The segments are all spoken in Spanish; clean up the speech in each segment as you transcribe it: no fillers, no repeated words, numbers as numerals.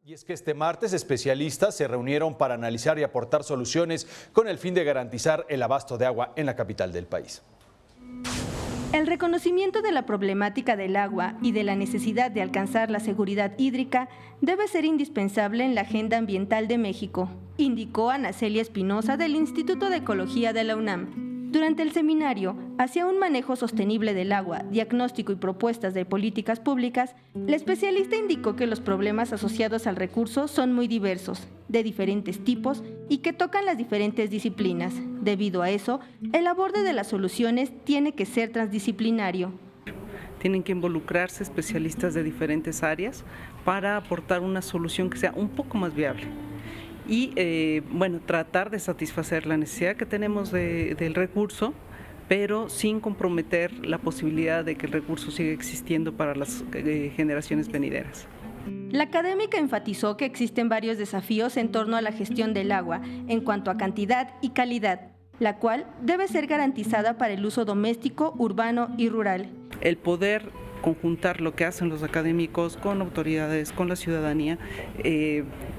Y es que este martes especialistas se reunieron para analizar y aportar soluciones con el fin de garantizar el abasto de agua en la capital del país. El reconocimiento de la problemática del agua y de la necesidad de alcanzar la seguridad hídrica debe ser indispensable en la agenda ambiental de México, indicó Ana Celia Espinosa del Instituto de Ecología de la UNAM. Durante el seminario hacia un manejo sostenible del agua, diagnóstico y propuestas de políticas públicas, la especialista indicó que los problemas asociados al recurso son muy diversos, de diferentes tipos y que tocan las diferentes disciplinas. Debido a eso, el aborde de las soluciones tiene que ser transdisciplinario. Tienen que involucrarse especialistas de diferentes áreas para aportar una solución que sea un poco más viable. Y tratar de satisfacer la necesidad que tenemos del recurso, pero sin comprometer la posibilidad de que el recurso siga existiendo para las generaciones venideras. La académica enfatizó que existen varios desafíos en torno a la gestión del agua en cuanto a cantidad y calidad, la cual debe ser garantizada para el uso doméstico, urbano y rural. El poder conjuntar lo que hacen los académicos con autoridades, con la ciudadanía,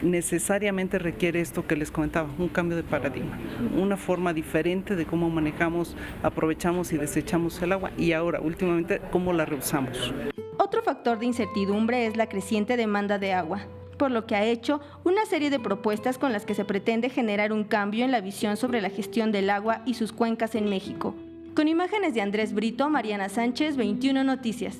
necesariamente requiere esto que les comentaba, un cambio de paradigma, una forma diferente de cómo manejamos, aprovechamos y desechamos el agua y ahora, últimamente, cómo la reusamos. Otro factor de incertidumbre es la creciente demanda de agua, por lo que ha hecho una serie de propuestas con las que se pretende generar un cambio en la visión sobre la gestión del agua y sus cuencas en México. Con imágenes de Andrés Brito, Mariana Sánchez, 21 Noticias.